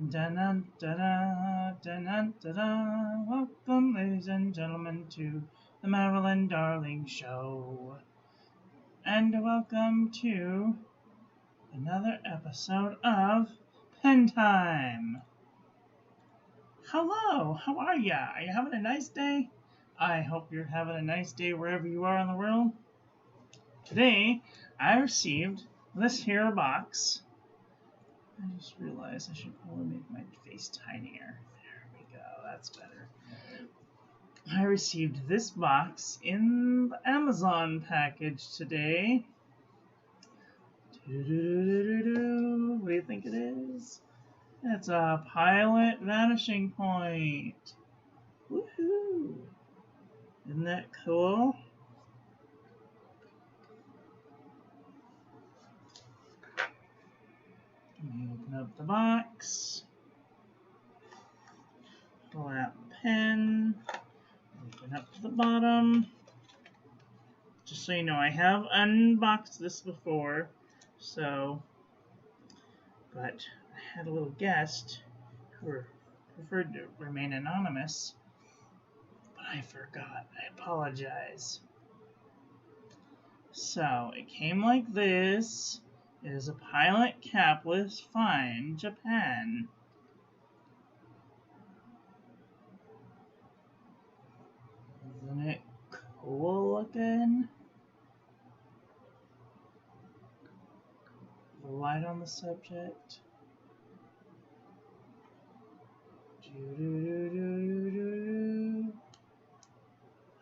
Dun, dun, dun, dun, dun. Welcome, ladies and gentlemen, to the Marilyn Darling Show. And welcome to another episode of Pen Time. Hello, how are ya? Are you having a nice day? I hope you're having a nice day wherever you are in the world. Today, I received this here box. I just realized I should probably make my face tinier. There we go, that's better. I received this box in the Amazon package today. What do you think it is? It's a Pilot Vanishing Point. Woohoo! Isn't that cool? Let me open up the box. Pull out the pen. Open up to the bottom. Just so you know, I have unboxed this before, but I had a little guest who preferred to remain anonymous, but I forgot. I apologize. So, it came like this. It is a Pilot Capless Fine Japan. Isn't it cool looking? The light on the subject.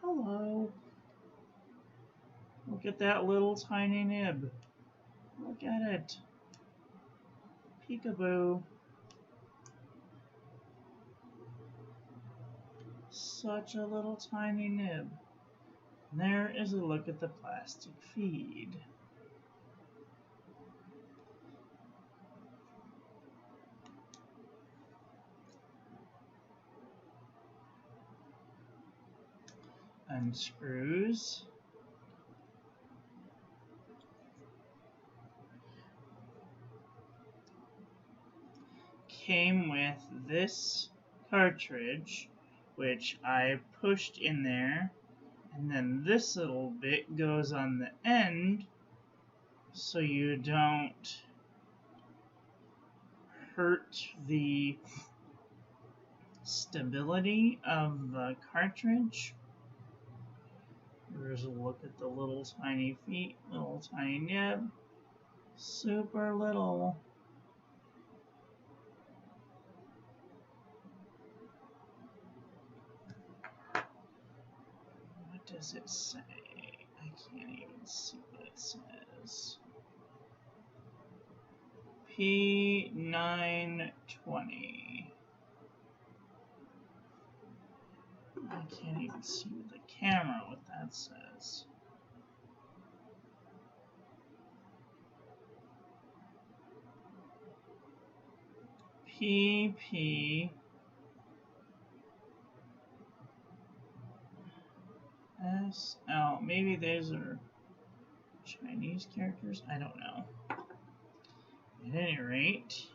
Hello. Look at that little tiny nib. Look at it. Peekaboo. Such a little tiny nib. And there is a look at the plastic feed. Unscrews. Came with this cartridge, which I pushed in there, and then this little bit goes on the end so you don't hurt the stability of the cartridge. Here's a look at the little tiny feet, little tiny nib, super little. What does it say? I can't even see what it says. P920. I can't even see with the camera what that says. PP SL. Maybe those are Chinese characters? I don't know. At any rate,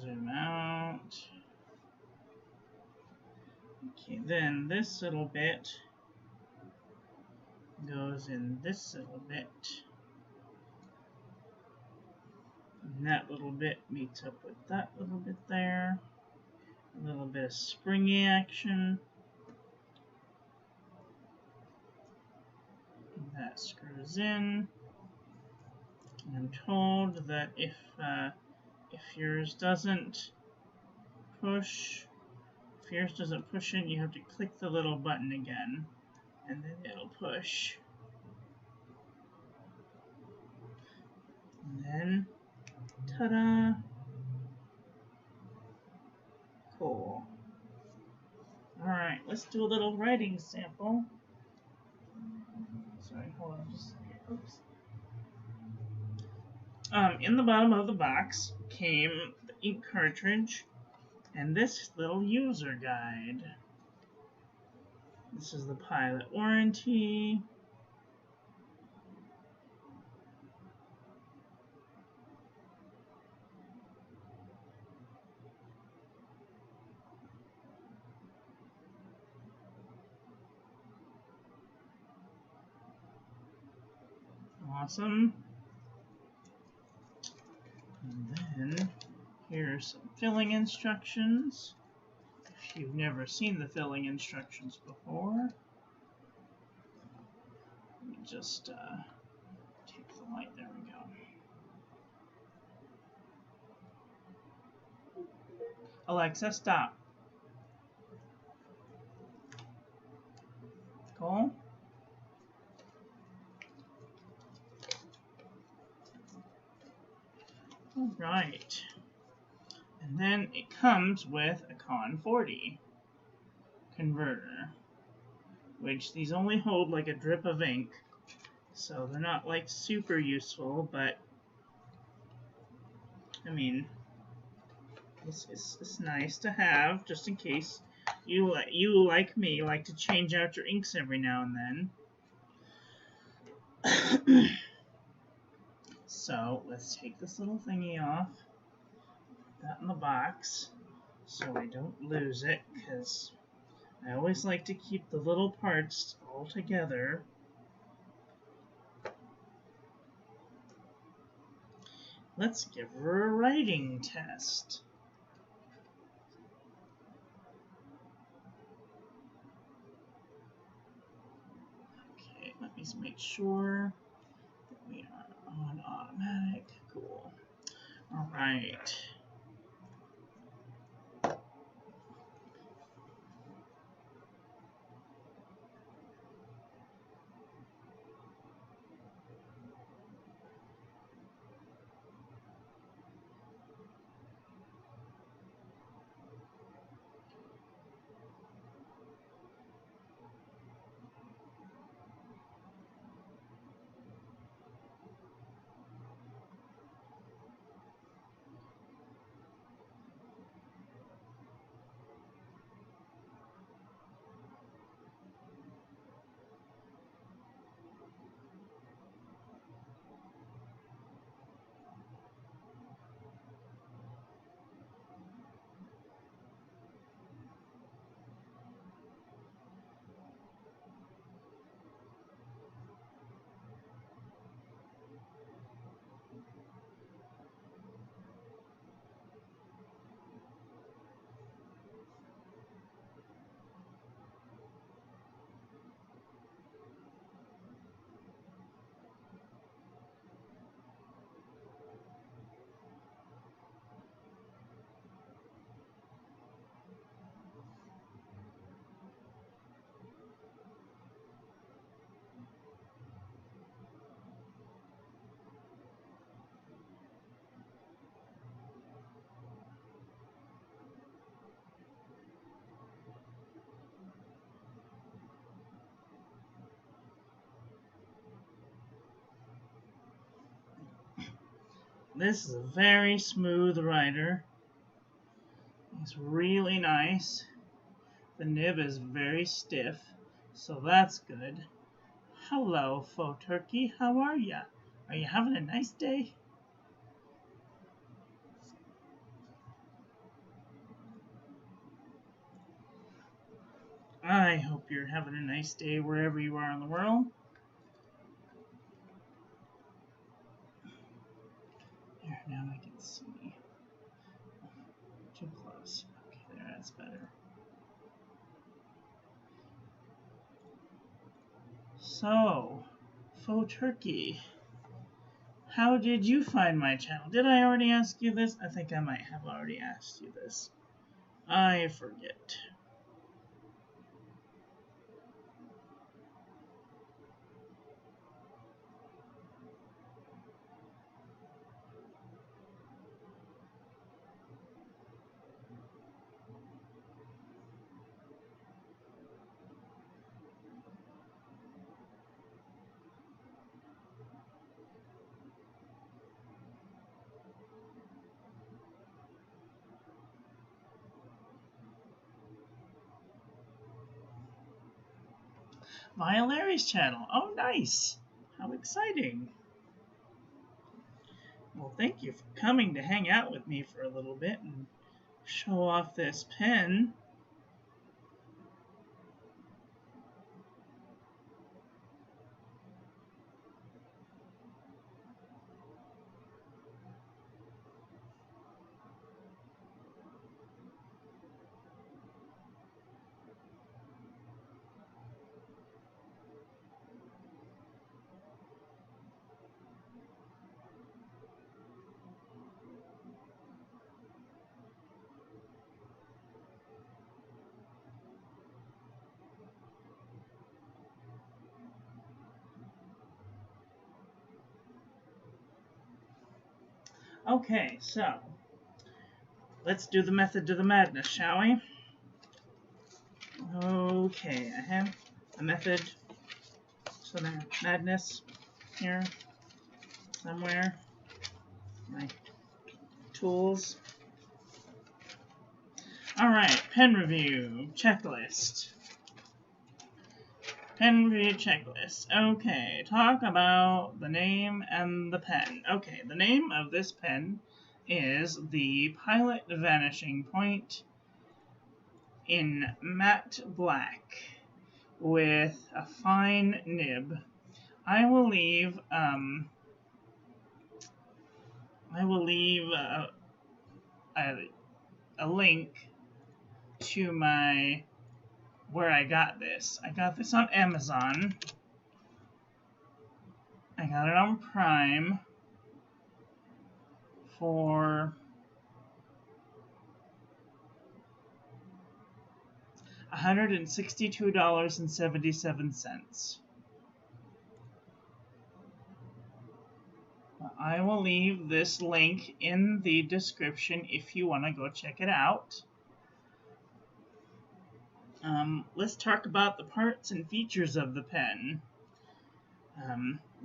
zoom out. Okay, then this little bit goes in this little bit. And that little bit meets up with that little bit there. A little bit of springy action. That screws in. I'm told that if yours doesn't push, in, you have to click the little button again, and then it'll push. And then, ta-da! Cool. Alright, let's do a little writing sample. Sorry, hold on just a second. Oops. In the bottom of the box came the ink cartridge and this little user guide. This is the pilot warranty. Awesome. And then here's some filling instructions. If you've never seen the filling instructions before, let me just take the light. There we go. Alexa, stop. Cool. All right. And then it comes with a Con 40 converter, which these only hold like a drip of ink, so they're not like super useful, but I mean, it's nice to have just in case you like me like to change out your inks every now and then. So let's take this little thingy off, put that in the box so I don't lose it, because I always like to keep the little parts all together. Let's give her a writing test. Okay, let me make sure that we are on automatic. Cool. All right. This is a very smooth writer. It's really nice. The nib is very stiff, so that's good. Hello, Faux Turkey. How are ya? Are you having a nice day? I hope you're having a nice day wherever you are in the world. There, now I can see. Too close. Okay, there, that's better. So, Faux Turkey, how did you find my channel? Did I already ask you this? I think I might have already asked you this. I forget. via Larry's channel. Oh, nice. How exciting. Well, thank you for coming to hang out with me for a little bit and show off this pen. Okay, so let's do the method to the madness, shall we? Okay, I have a method to the madness here somewhere. My tools. Alright, pen review checklist. Pen review checklist. Okay, talk about the name and the pen. Okay, the name of this pen is the Pilot Vanishing Point in matte black with a fine nib. I will leave a link to my where I got this. I got this on Amazon. I got it on Prime for $162.77. I will leave this link in the description if you want to go check it out. Let's talk about the parts and features of the pen.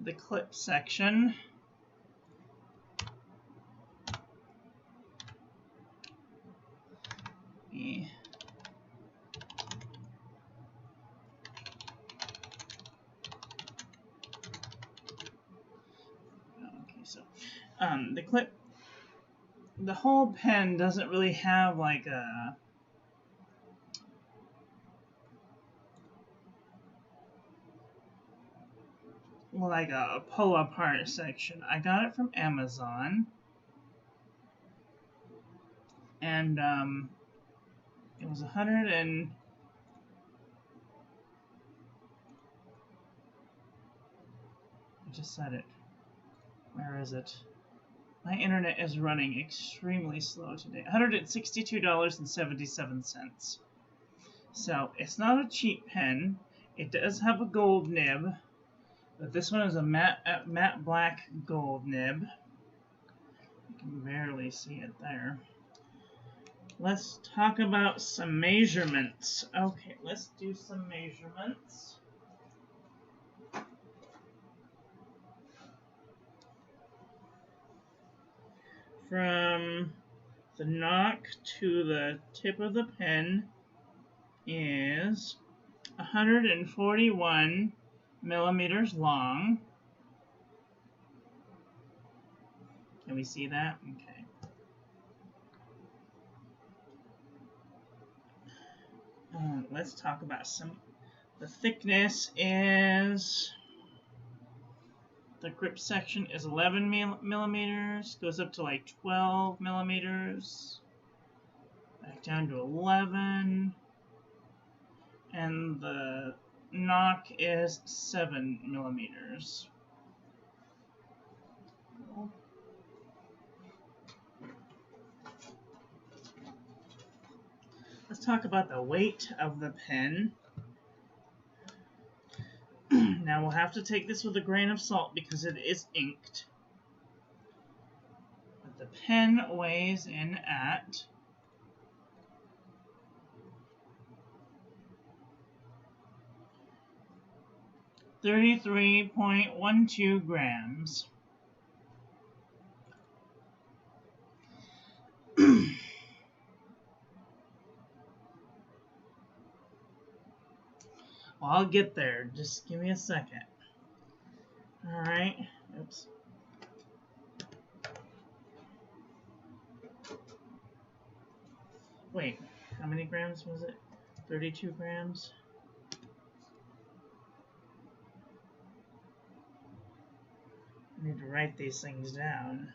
The clip section. The whole pen doesn't really have like a pull apart section. I got it from Amazon, and it was 100 and I just said it. Where is it? My internet is running extremely slow today. $162.77. So it's not a cheap pen. It does have a gold nib, but this one is a matte black gold nib. You can barely see it there. Let's talk about some measurements. Okay, let's do some measurements. From the knock to the tip of the pen is 141 millimeters long. Can we see that? Okay. Let's talk about the thickness is, the grip section is 11 millimeters, goes up to like 12 millimeters, back down to 11, and the knock is 7 millimeters. Let's talk about the weight of the pen. Now we'll have to take this with a grain of salt because it is inked. But the pen weighs in at 33.12 grams. Well, I'll get there. Just give me a second. All right. Oops. Wait, how many grams was it? 32 grams? I need to write these things down.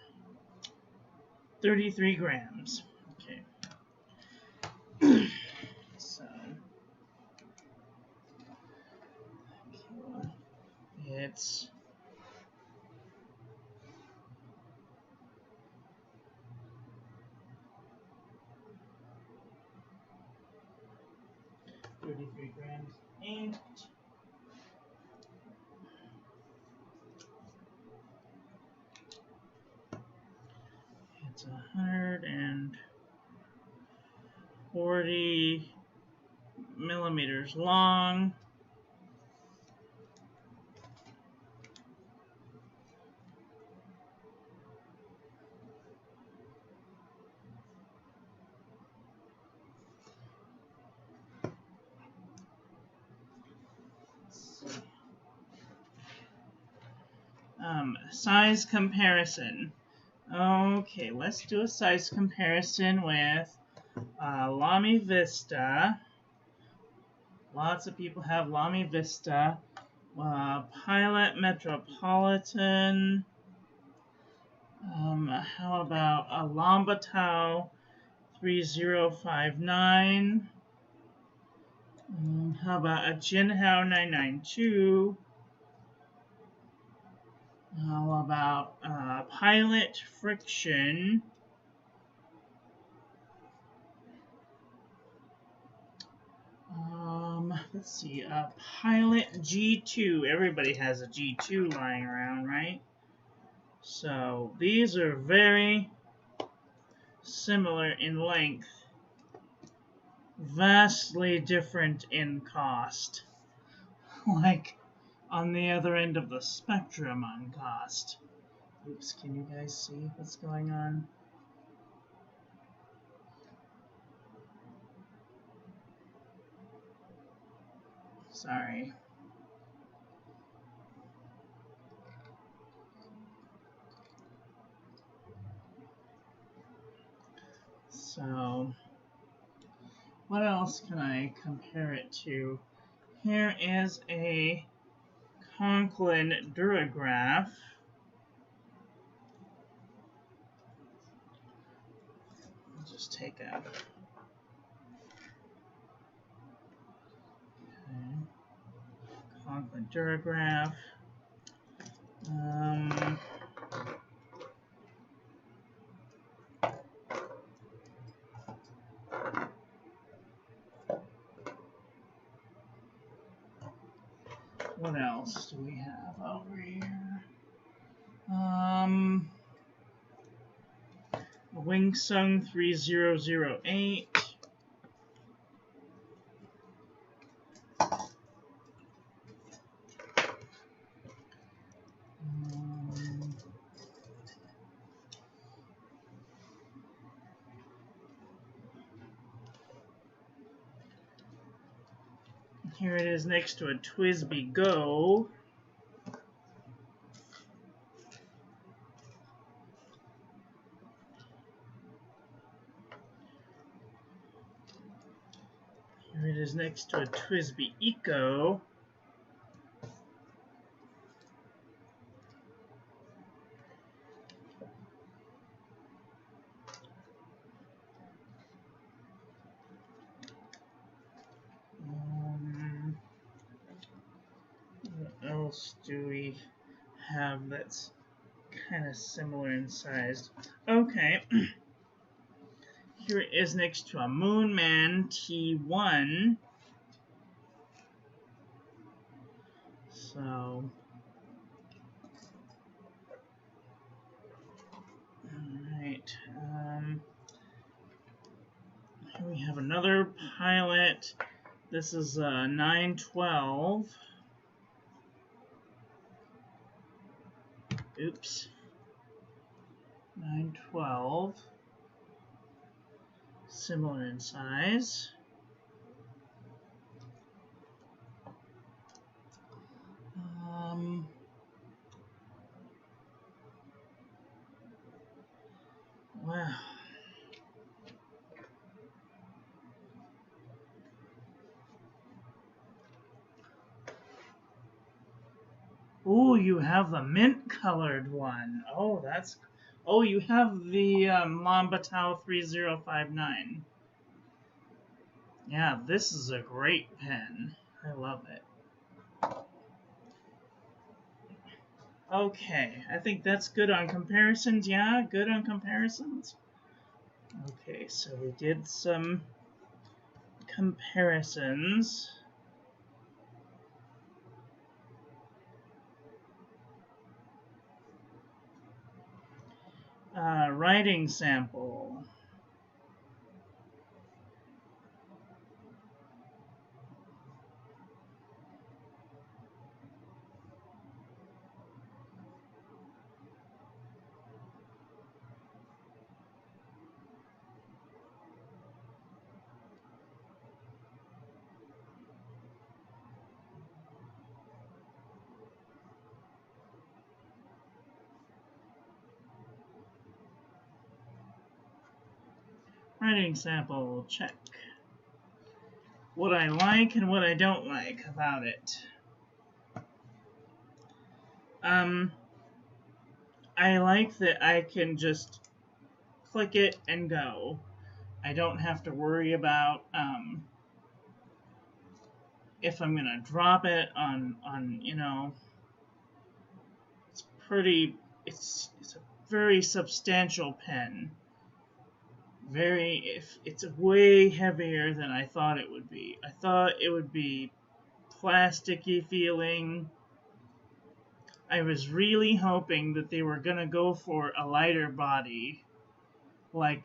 33 grams. Okay. So, it's 33 grams inked. It's 140 millimeters long. Size comparison. Okay, let's do a size comparison with Lamy Vista. Lots of people have Lamy Vista. Pilot Metropolitan. How about a Lambatau 3059? How about a Jinhao 992? How about Pilot Friction? Let's see, a Pilot G2. Everybody has a G2 lying around, right? So these are very similar in length, vastly different in cost. Like on the other end of the spectrum on cost. Oops, can you guys see what's going on? Sorry. So, what else can I compare it to? Here is a Conklin Durograph. I'll just take a... Okay. Conklin Durograph. What else do we have over here? Wingsung 3008. Here it is next to a TWSBI Go. Here it is next to a TWSBI Eco. What else do we have that's kind of similar in size? Okay. Here it is next to a Moonman T1. So, alright. Here we have another Pilot. This is 912. Oops. 912. Similar in size. Oh, you have the mint colored one. Oh, that's. Oh, you have the Lambatau 3059. Yeah, this is a great pen. I love it. Okay, I think that's good on comparisons. Yeah, good on comparisons. Okay, so we did some comparisons. Writing sample. Writing sample, check. What I like and what I don't like about it. I like that I can just click it and go. I don't have to worry about if I'm gonna drop it on you know. It's pretty. It's a very substantial pen. It's way heavier than I thought it would be. I thought it would be plasticky feeling. I was really hoping that they were gonna go for a lighter body, like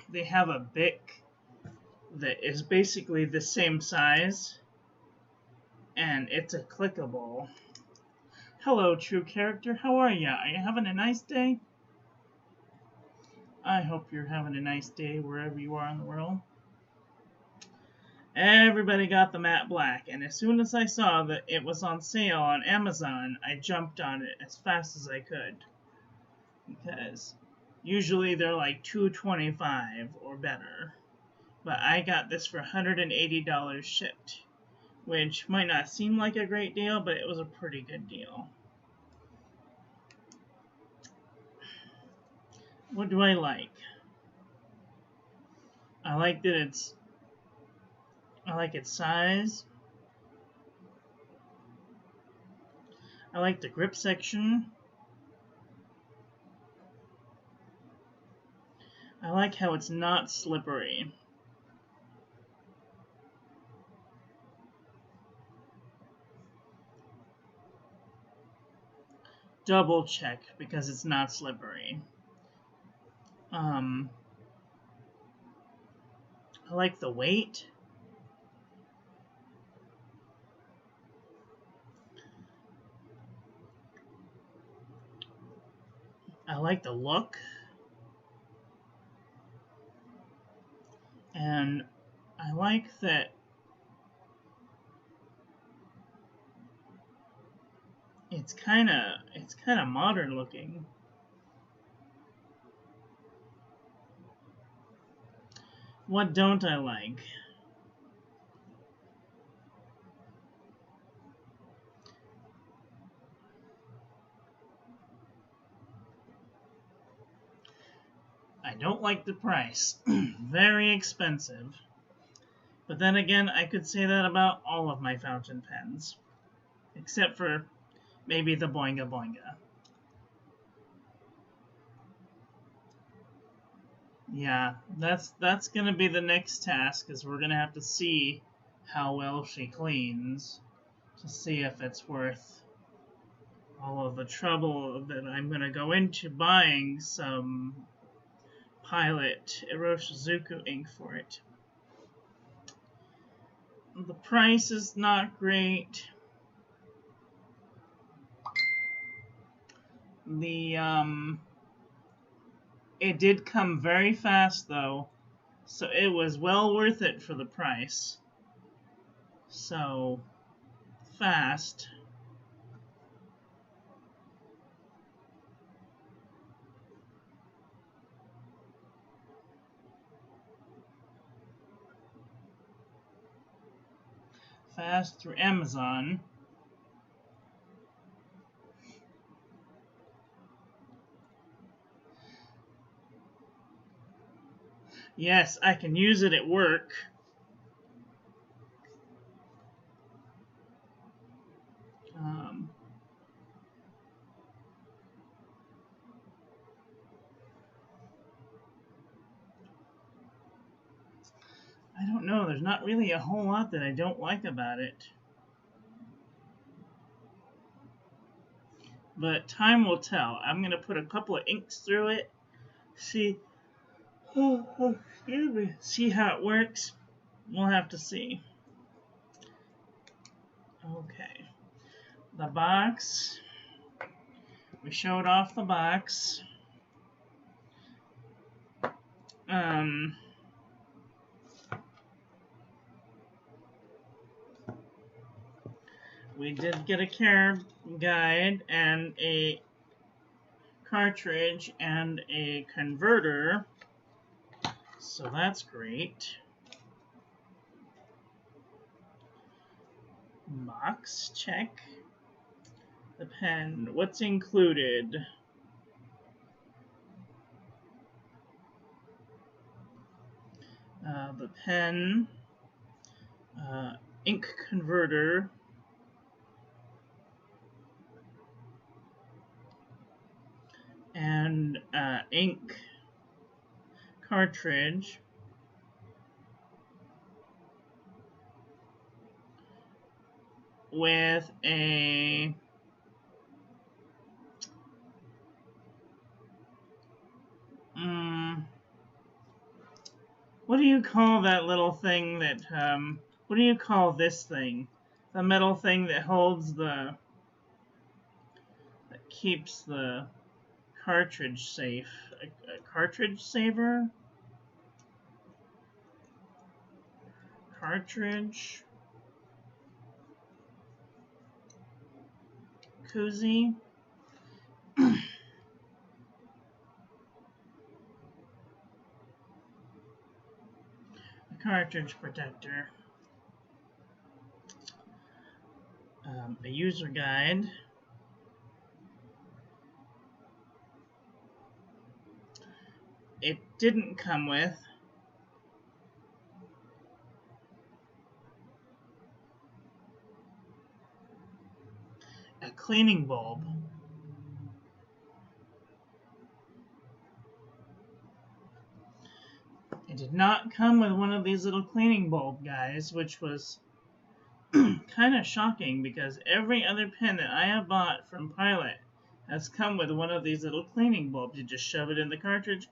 they have a Bic that is basically the same size, and it's a clickable. Hello, true character. How are ya? Are you having a nice day? I hope you're having a nice day wherever you are in the world. Everybody got the matte black, and as soon as I saw that it was on sale on Amazon, I jumped on it as fast as I could. Because usually they're like $225 or better. But I got this for $180 shipped, which might not seem like a great deal, but it was a pretty good deal. What do I like? I like that I like its size. I like the grip section. I like how it's not slippery. Double check because it's not slippery. I like the weight. I like the look. And I like that it's kind of modern looking. What don't I like? I don't like the price. Very expensive. But then again, I could say that about all of my fountain pens. Except for maybe the Boinga Boinga. Yeah, that's gonna be the next task, is we're gonna have to see how well she cleans to see if it's worth all of the trouble that I'm gonna go into buying some Pilot Iroshizuku ink for it. The price is not great. It did come very fast though, so it was well worth it for the price. So fast. Fast through Amazon. Yes, I can use it at work. I don't know. There's not really a whole lot that I don't like about it. But time will tell. I'm going to put a couple of inks through it. See, excuse me. See how it works. We'll have to see. Okay. The box. We showed off the box. We did get a care guide and a cartridge and a converter, so that's great. Box, check. The pen, what's included? The pen, ink converter, and ink cartridge, with a what do you call that little thing that what do you call this thing? The metal thing that holds that keeps the cartridge safe. A cartridge saver? Cartridge? Koozie? A cartridge protector. A user guide. It didn't come with a cleaning bulb. It did not come with one of these little cleaning bulb guys, which was kind of shocking because every other pen that I have bought from Pilot has come with one of these little cleaning bulbs. You just shove it in the cartridge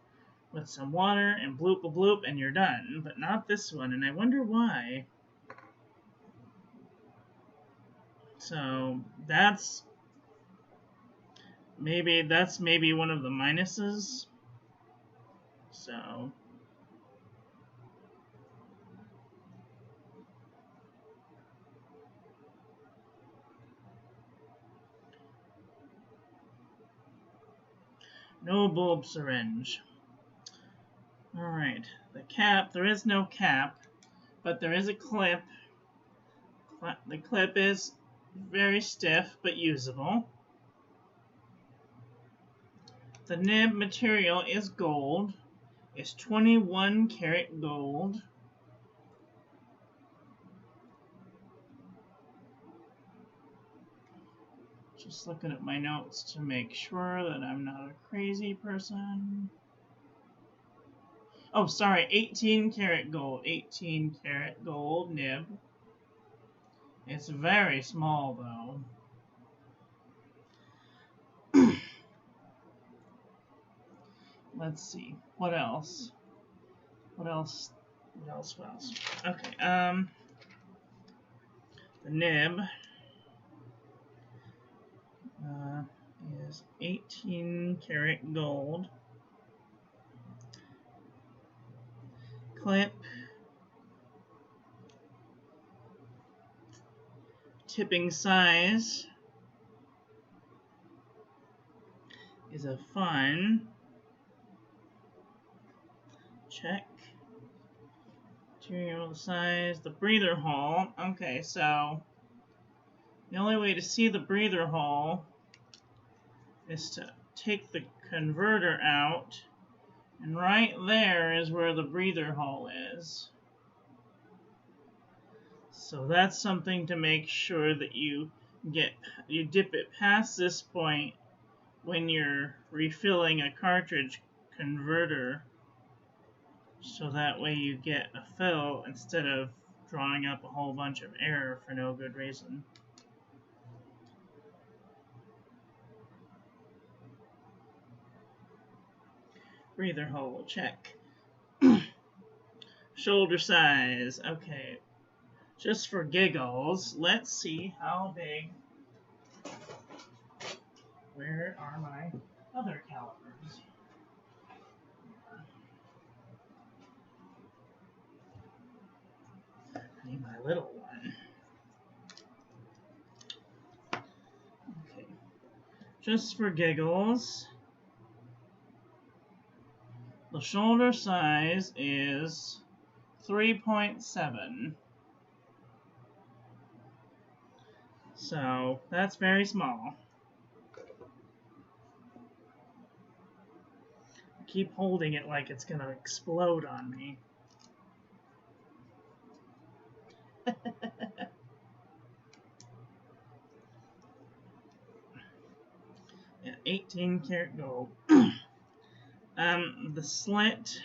with some water and bloop a bloop and you're done, but not this one, and I wonder why. So that's maybe one of the minuses. So no bulb syringe. Alright, the cap, there is no cap, but there is a clip. The clip is very stiff but usable. The nib material is gold. It's 21 karat gold. Just looking at my notes to make sure that I'm not a crazy person. Oh, sorry, 18 karat gold. 18 karat gold nib. It's very small, though. Let's see. What else? What else? Okay, the nib is 18 karat gold. Clip. Tipping size is a fun. Check. Material size. The breather hole. Okay, so the only way to see the breather hole is to take the converter out And right there is where the breather hole is. So that's something to make sure that you dip it past this point when you're refilling a cartridge converter, so that way you get a fill instead of drawing up a whole bunch of air for no good reason. Breather hole, check. Shoulder size, okay. Just for giggles, let's see how big. Where are my other calipers? I need my little one. Okay. Just for giggles, the shoulder size is 3.7. So that's very small. I keep holding it like it's going to explode on me. Yeah, 18 karat gold. The slit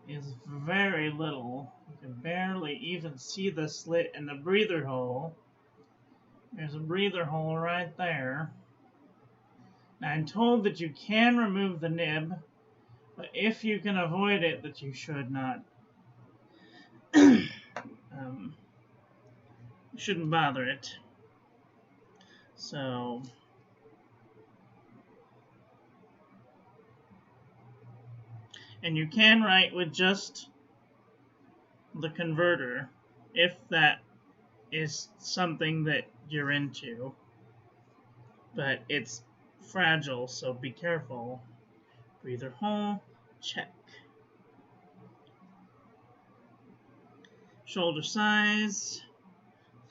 is very little. You can barely even see the slit in the breather hole. There's a breather hole right there. Now, I'm told that you can remove the nib, but if you can avoid it, that you should not. You shouldn't bother it. So, and you can write with just the converter if that is something that you're into, but it's fragile, so be careful. Breather hole, check. Shoulder size,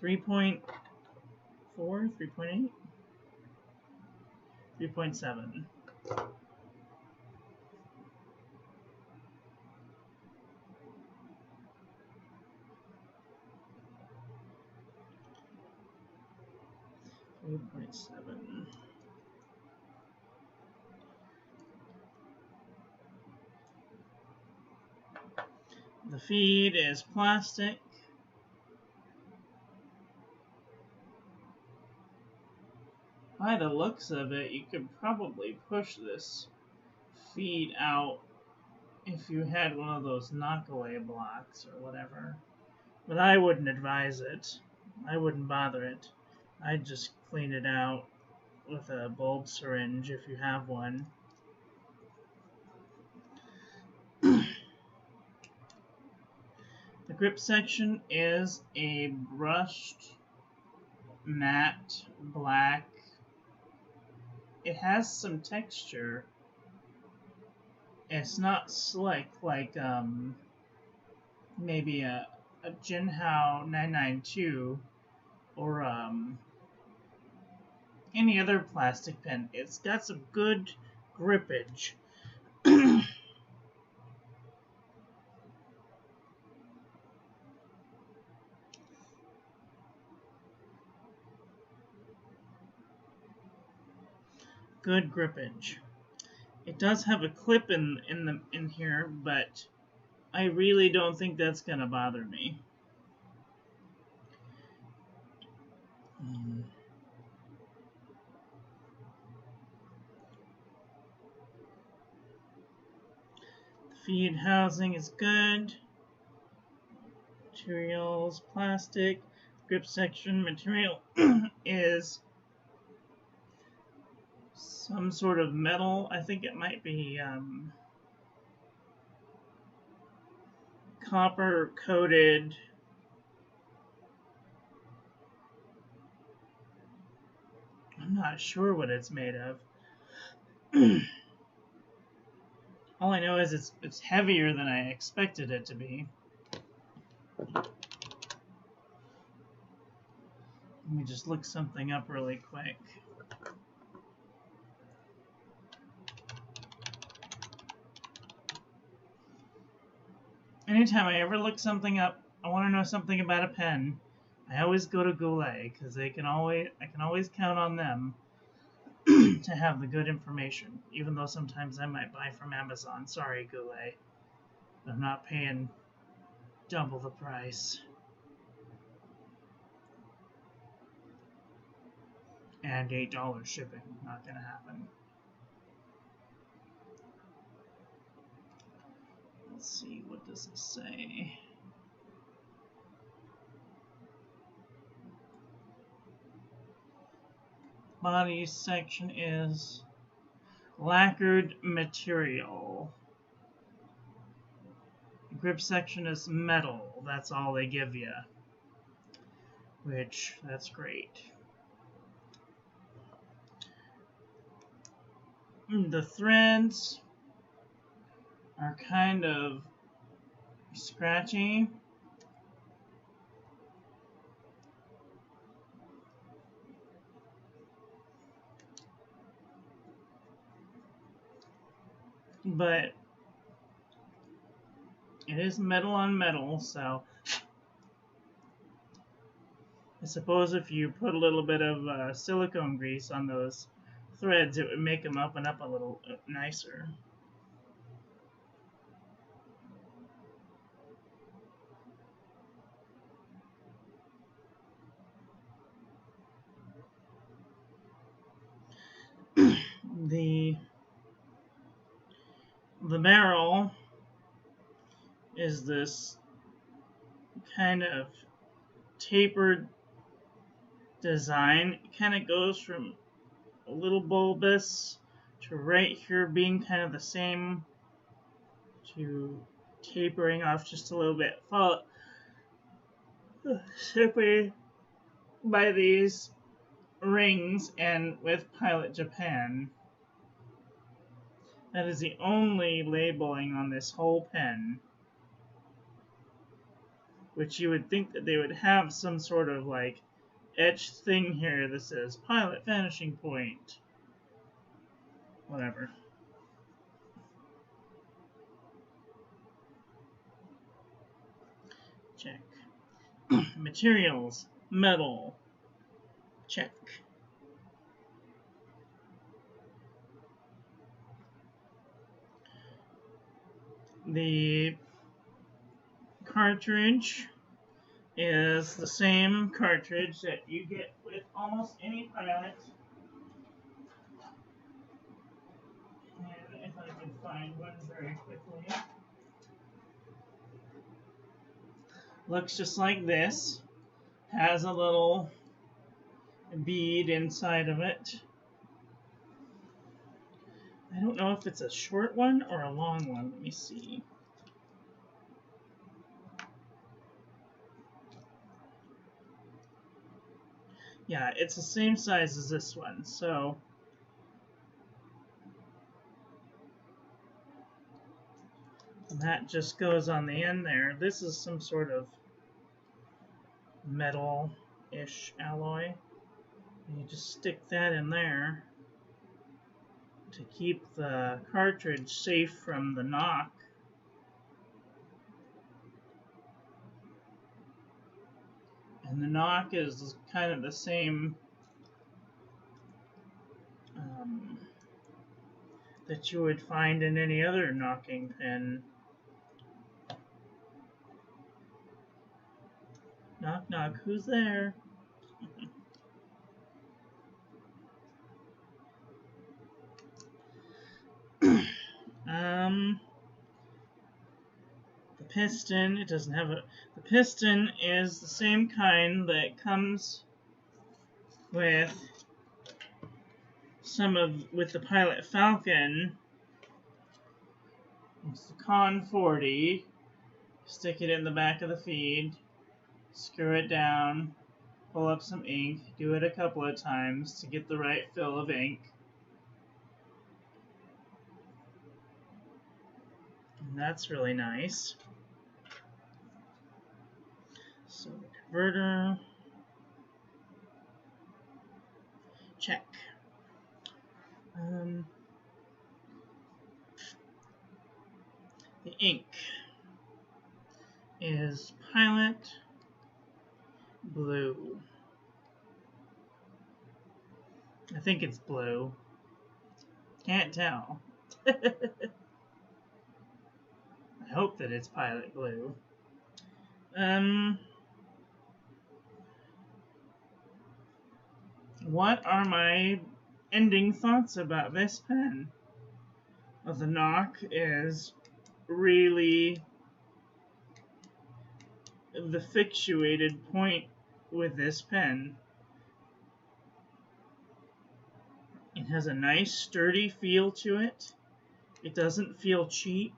3.4, 3.8, 3.7. The feed is plastic. By the looks of it, you could probably push this feed out if you had one of those knockaway blocks or whatever. But I wouldn't advise it. I wouldn't bother it. I'd just clean it out with a bulb syringe if you have one. The grip section is a brushed matte black. It has some texture. It's not slick like maybe a Jinhao 992 or any other plastic pen. It's got some good grippage. Good grippage. It does have a clip in here, but I really don't think that's gonna bother me. The feed housing is good. Materials, plastic. Grip section material is some sort of metal. I think it might be copper coated. I'm not sure what it's made of. All I know is it's heavier than I expected it to be. Let me just look something up really quick. Anytime I ever look something up, I want to know something about a pen, I always go to Goulet because I can always count on them to have the good information. Even though sometimes I might buy from Amazon. Sorry, Goulet, I'm not paying double the price. And $8 shipping. Not gonna happen. Let's see, what does it say? Body section is lacquered material. Grip section is metal. That's all they give you. Which, that's great. The threads are kind of scratchy. But it is metal on metal, so I suppose if you put a little bit of silicone grease on those threads, it would make them up and up a little nicer. The barrel is this kind of tapered design. It kind of goes from a little bulbous to right here being kind of the same to tapering off just a little bit. Followed simply by these rings and with Pilot Japan. That is the only labeling on this whole pen. Which you would think that they would have some sort of like etched thing here that says Pilot Vanishing Point. Whatever. Check. Materials. Metal. Check. The cartridge is the same cartridge that you get with almost any Pilot. And if I can find one very quickly. Looks just like this. Has a little bead inside of it. I don't know if it's a short one or a long one. Let me see. Yeah, it's the same size as this one, so that just goes on the end there. This is some sort of metal-ish alloy. And you just stick that in there to keep the cartridge safe from the knock. And the knock is kind of the same that you would find in any other knocking pen. Knock, knock, who's there? The piston, it doesn't have a... The piston is the same kind that comes with with the Pilot Falcon. It's the Con 40. Stick it in the back of the feed, screw it down, pull up some ink, do it a couple of times to get the right fill of ink. And that's really nice. So the converter, check. The ink is Pilot Blue. I think it's blue. Can't tell. I hope that it's Pilot Blue. What are my ending thoughts about this pen? Well, the knock is really the fixated point with this pen. It has a nice sturdy feel to it. It doesn't feel cheap,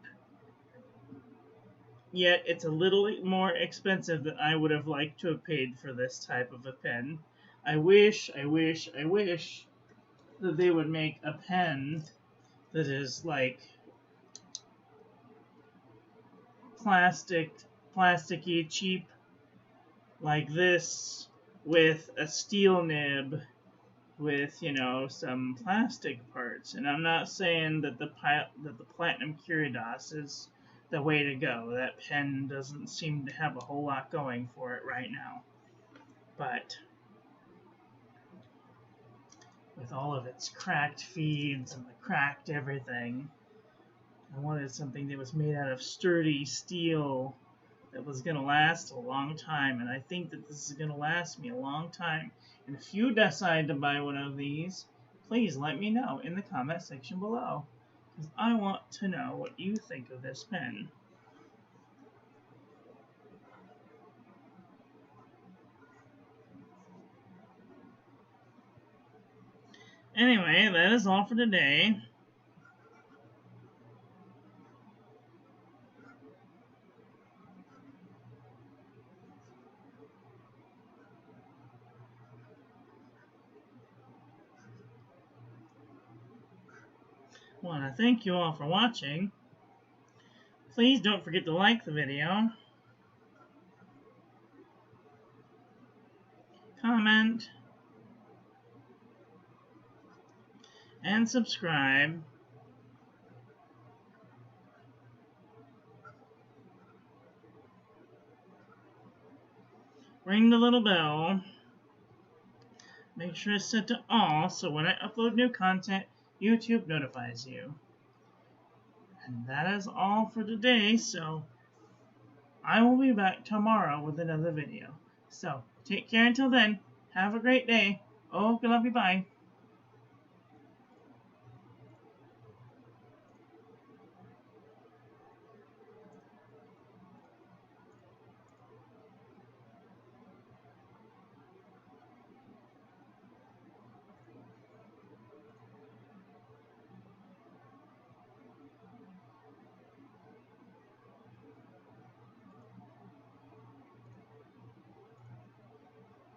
yet it's a little more expensive than I would have liked to have paid for this type of a pen. I wish that they would make a pen that is like plasticky, cheap, like this, with a steel nib, with, you know, some plastic parts. And I'm not saying that the Platinum Curidas is the way to go. That pen doesn't seem to have a whole lot going for it right now. But with all of its cracked feeds and the cracked everything, I wanted something that was made out of sturdy steel that was going to last a long time, and I think that this is going to last me a long time. And if you decide to buy one of these, please let me know in the comment section below, because I want to know what you think of this pen. Anyway, that is all for today. I want to thank you all for watching. Please don't forget to like the video, comment, and subscribe. Ring the little bell. Make sure it's set to all so when I upload new content, YouTube notifies you. And that is all for today, so I will be back tomorrow with another video. So take care until then. Have a great day. Oh, love you. Bye.